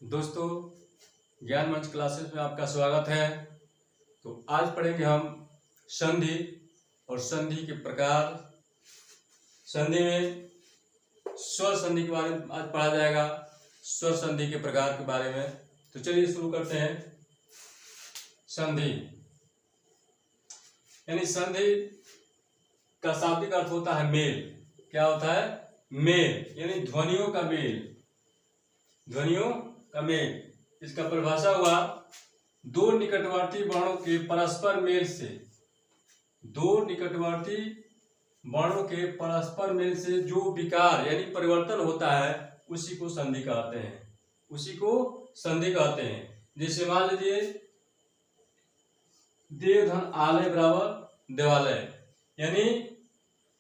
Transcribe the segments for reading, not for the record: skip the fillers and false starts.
दोस्तों, ज्ञान मंच क्लासेस में आपका स्वागत है। तो आज पढ़ेंगे हम संधि और संधि के प्रकार। संधि में स्वर संधि के बारे में आज पढ़ा जाएगा, स्वर संधि के प्रकार के बारे में। तो चलिए शुरू करते हैं। संधि यानी संधि का शाब्दिक अर्थ होता है मेल। क्या होता है? मेल, यानी ध्वनियों का मेल। ध्वनियों का मेल। इसका परिभाषा हुआ दो निकटवर्ती वर्णों के परस्पर मेल से। दो निकटवर्ती वर्णों के परस्पर मेल से जो विकार यानी परिवर्तन होता है उसी को संधि कहते हैं। उसी को संधि कहते हैं। जैसे मान लीजिए देव धन आलय बराबर देवालय, यानी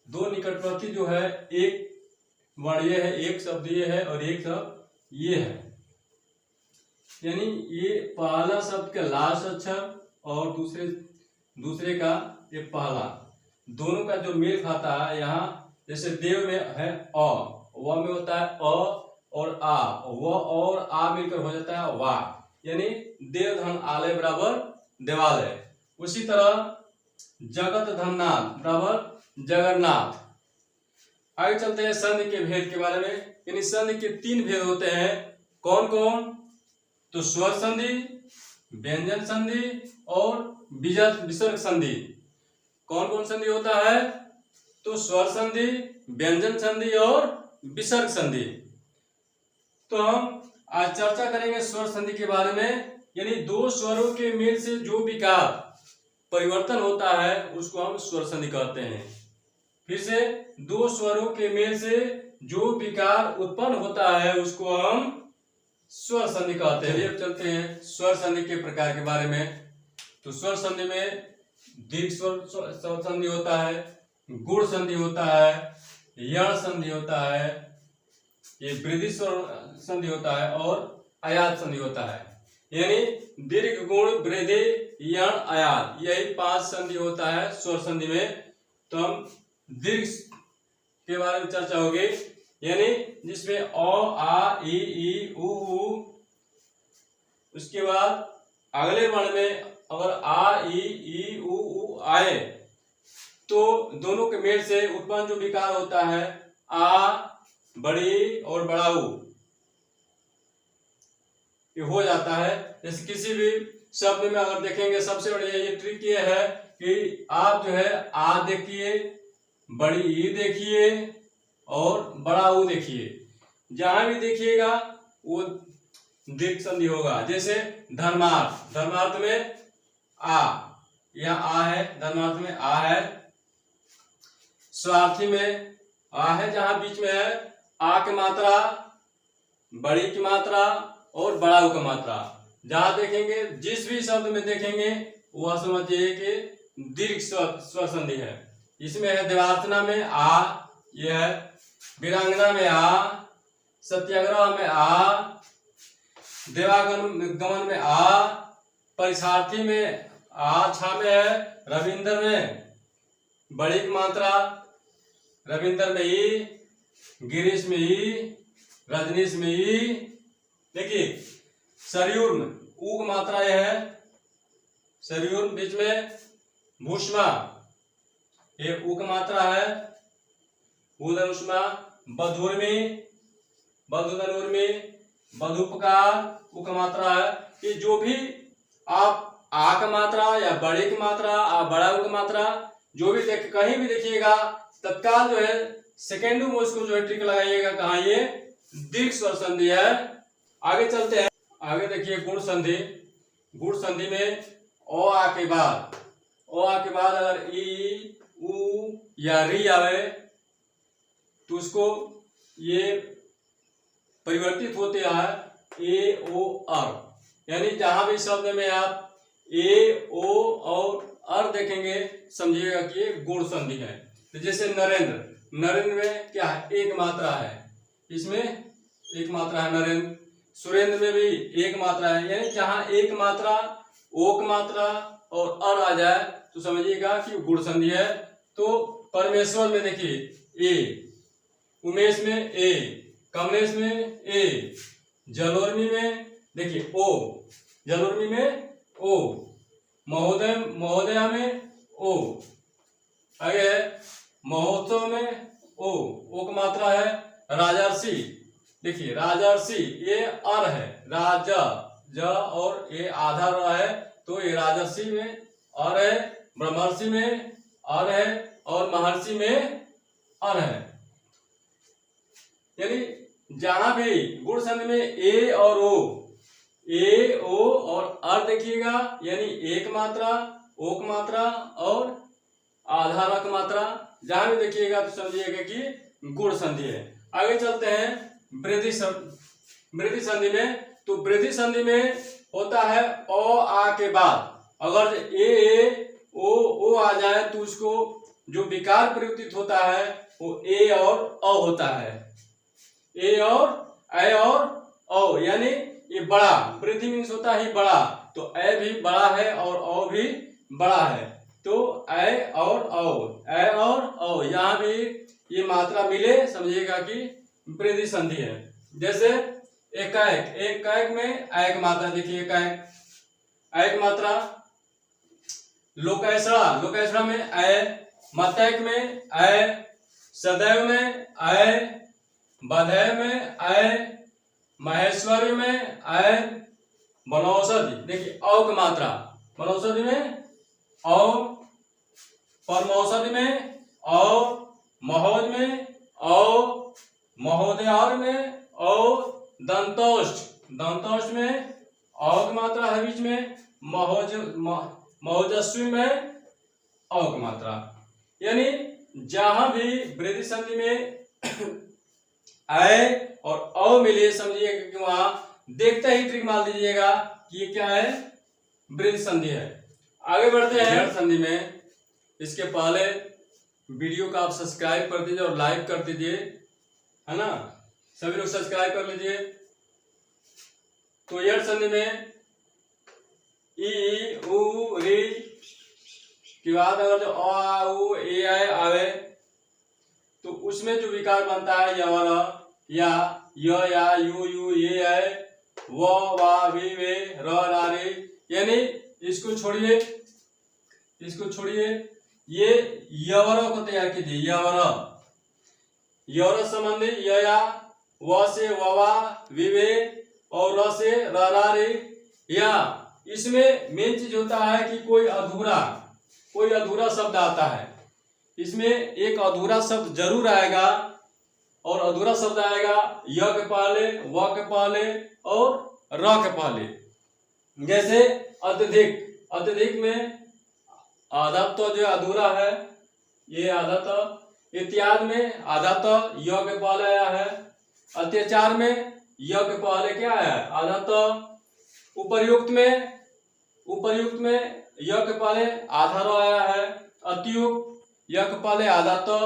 दो निकटवर्ती जो है, एक वर्ण ये है, एक शब्द ये है और एक शब्द ये है। यानी ये पहला शब्द का लास्ट अक्षर और दूसरे का ये पहला, दोनों का जो मेल खाता है। यहाँ जैसे देव में है अ, व में होता है अ और आ, व और आ मिलकर हो जाता है वा, यानी देव धन आलय बराबर देवालय। उसी तरह जगत धननाथ बराबर जगन्नाथ। आगे चलते हैं संधि के भेद के बारे में। यानी संधि के तीन भेद होते हैं। कौन कौन? तो स्वर संधि, व्यंजन संधि और विसर्ग संधि। कौन कौन संधि होता है? तो स्वर संधि, व्यंजन संधि और विसर्ग संधि। तो हम आज चर्चा करेंगे स्वर संधि के बारे में। यानी दो स्वरों के मेल से जो विकार परिवर्तन होता है उसको हम स्वर संधि कहते हैं। फिर से, दो स्वरों के मेल से जो विकार उत्पन्न होता है उसको हम स्वर संधि कहते हैं। अब चलते हैं स्वर संधि के प्रकार के बारे में। तो स्वर संधि में दीर्घ स्वर संधि होता है, गुण संधि होता है, यण संधि होता है, ये वृद्धि स्वर संधि होता है और आयात संधि होता है। यानी दीर्घ, गुण, वृद्धि, यण, आयात, यही 5 संधि होता है स्वर संधि में। तो हम दीर्घ के बारे में चर्चा होगी, यानी जिसमें अ, आ, ई, उ। उसके बाद अगले वर्ण में अगर आ, ई, उ आए तो दोनों के मेल से उत्पन्न जो विकार होता है आ, बड़ी और बड़ा उ, ये हो जाता है। जैसे किसी भी शब्द में अगर देखेंगे, सबसे बढ़िया ये ट्रिक ये है कि आप जो है आ देखिए, बड़ी ई देखिए और बड़ा ऊ देखिए। जहां भी देखिएगा वो दीर्घ संधि होगा। जैसे धर्मार्थ, धर्मार्थ में आ, यहाँ आ है, धर्मार्थ में आ है। स्वार्थी में आ है, जहां बीच में है आ की मात्रा, बड़ी की मात्रा और बड़ा ऊ की मात्रा। जहां देखेंगे, जिस भी शब्द में देखेंगे वह समझिए कि दीर्घ स्वर संधि है। इसमें है देवार्थना में आ, यह है वीरांगना में आ, सत्याग्रह में आ, देवागमन में आ, परीक्षार्थी में आ, छा में है, रविंद्र में बड़ी की मात्रा, रविंद्र में ई, गिरीश में ई, रजनीश में ई। देखिए सरयूर में ऊ की मात्रा यह है, सरयूर बीच में भूष्मा, ये ऊ की मात्रा है, उदनुष्मा, बधुर्मी, बधुधनुर्मी, बधुपकार, ऊ की मात्रा है। कि जो भी आप आ का मात्रा या बड़े की मात्रा, आ बड़ा ऊ की मात्रा जो भी देख, कहीं भी देखिएगा तत्काल जो है सेकेंडों में उसको जो है ट्रिक लगाइएगा, कहाँ ये दीर्घ स्वर संधि है। आगे चलते हैं। आगे देखिए गुण संधि। गुण संधि में ओ आ के बाद, ओ आ के बाद अगर ई, उ या री आवे तो उसको ये परिवर्तित होते हैं ए, ओ, अर। यानी जहां भी शब्द में आप ए, ओ और अर देखेंगे समझिएगा कि ये गुण संधि है। तो जैसे नरेंद्र, नरेंद्र में क्या है? एक मात्रा है, इसमें एक मात्रा है नरेंद्र। सुरेंद्र में भी एक मात्रा है। यानी जहां एक मात्रा, ओ की मात्रा और अर आ जाए तो समझिएगा कि गुण संधि है। तो परमेश्वर में देखिए ए, उमेश में ए, कमलेश में ए, जलोर्मी में देखिए ओ, जलोर्मी में ओ, महोदय महोदया में ओ, आगे है महोत्सव में ओ का मात्रा है। राजर्षि, देखिए राजर्षि ये अर है, राजा ज और ये आधा र है, तो ये राजर्षि में अर है, ब्रह्मर्षि में अर है और महर्षि में अर है। यानी जहां भी गुण संधि में ए और ओ और अर देखिएगा, यानी एक मात्रा, ओ की मात्रा और आधा र की मात्रा, जहां भी देखिएगा तो समझिएगा कि गुण संधि है। आगे चलते हैं वृद्धि संधि में। तो वृद्धि संधि में होता है अ आ के बाद अगर ए ओ आ जाए तो उसको जो विकार प्रयुक्त होता है वो ए और अ होता है, ए और औ, यानी ये बड़ा, वृद्धि मीन्स होता है बड़ा, तो ए भी बड़ा है और औ भी बड़ा है, तो ए और औ, यहाँ भी ये मात्रा मिले समझिएगा कि वृद्धि संधि है। जैसे एकाएक में एक मात्रा, देखिए एक मात्रा, लोकेशड़ा में ए, मतैक में ए, सदैव में ए, बधैव में ए, महेश्वरी में ए, वनौषधि, देखिए औ की मात्रा, वनौषधि में औ, परमौषधि में औ, महोज में औ, महोदयार में औ, दंतोष्ठ में औ की मात्रा है बीच में, महोजस्वी में औ की मात्रा। यानी जहां भी वृद्धि संधि में ए और औ मिले समझिएगा कि वहां देखते ही ट्रिक मार दीजिएगा कि ये क्या है, वृद्धि संधि है। आगे बढ़ते हैं जड़ संधि में। इसके पहले वीडियो का आप सब्सक्राइब कर दीजिए और लाइक कर दीजिए, है ना, सभी लोग सब्सक्राइब कर लीजिए। तो जड़ संधि में ई उ री के बाद अगर जो अ आ उ ए ऐ आवे तो उसमें जो विकार बनता है या या यू ये है, व वा वी वे र रा रे, यानी इसको छोड़िए, ये यवर को तैयार कीजिए, यवर संबंधी या व से ववा विवे और र से र रा रे। या इसमें मेन चीज होता है कि कोई अधूरा शब्द आता है, इसमें एक अधूरा शब्द जरूर आएगा और अधूरा शब्द आएगा य के पहले, व के पहले और र के पहले। जैसे अत्यधिक में आधा तो जो अधूरा है, ये आधा तो, इत्यादि में आधा तो य के पहले आया है, अत्याचार में य के पहले क्या आया है, आधा तो, उपर्युक्त में य के पहले आधा रो आया है, अतियुक्त य के पहले आधा तो,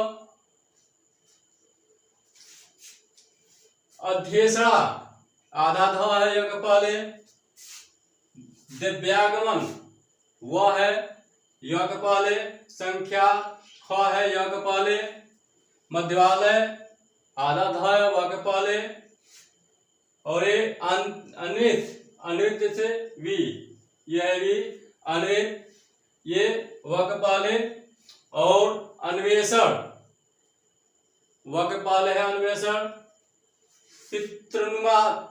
अध्येषणा आधा ध है य के पहले, दिव्यागमन व है य के पहले, संख्या ख है य के पहले, मध्यवालय आधा ध है व के पहले, और ये अन्वित जैसे वी, ये है वी, अन्वित ये व के पहले, और अन्वेषण व के पहले है अन्वेषण,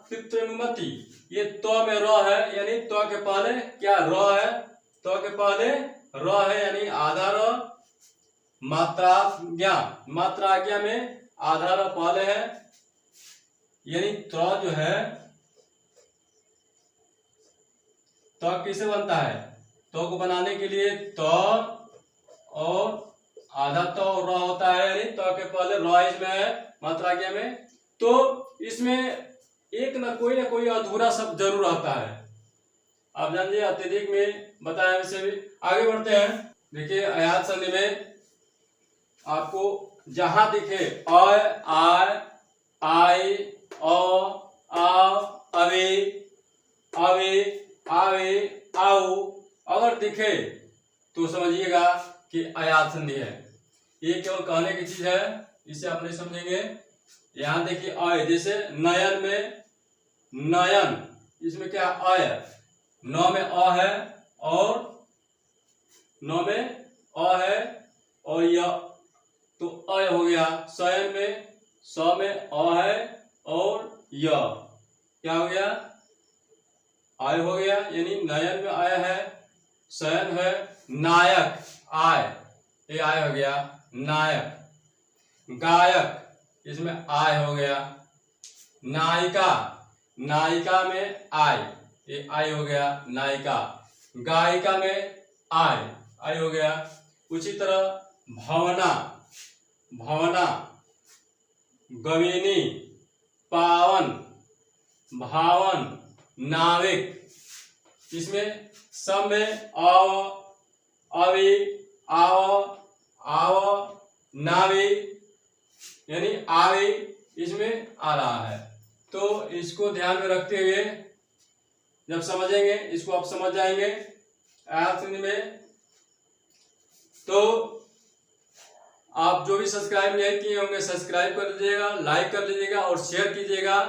पितृनुमति ये तो में र है, यानी तो के पहले क्या र है, तो के पहले र है यानी आधा र, मात्राज्ञा में आधा र पहले है, यानी तो जो है तो किसे बनता है, तो को बनाने के लिए तो और आधा तो र होता है, यानी तो के पहले र इसमें है मात्राज्ञा में, तो इसमें एक ना कोई अधूरा शब्द जरूर आता है। आप जानिए अत्यधिक में बताया वैसे भी। आगे बढ़ते हैं। देखिए अयात संधि में आपको जहां दिखे अ आय आई औ आ अवे आवे आओ अगर दिखे तो समझिएगा कि अयात संधि है। ये केवल कहने की चीज है, इसे आप नहीं समझेंगे। यहाँ देखिए अय, जैसे नयन में नयन, इसमें क्या अय, नौ में अ है और नौ में अ है और य, तो अय हो गया। शयन में स में अ है और य, क्या हो गया, आय हो गया, यानी नयन में आय है, शयन है, नायक आय, ये आय हो गया नायक। गायक, इसमें आय हो गया। नायिका, नायिका में आय, ये आय हो गया नायिका। गायिका में आय हो गया। उसी तरह भावना, भावना, गविनी, पावन, भावन, नाविक, इसमें सब में आव, अवि, आव, आव, नावि, यानी आवी इसमें आ रहा है। तो इसको ध्यान में रखते हुए जब समझेंगे, इसको आप समझ जाएंगे आज में। तो आप जो भी सब्सक्राइब नहीं किए होंगे सब्सक्राइब कर लीजिएगा, लाइक कर लीजिएगा और शेयर कीजिएगा।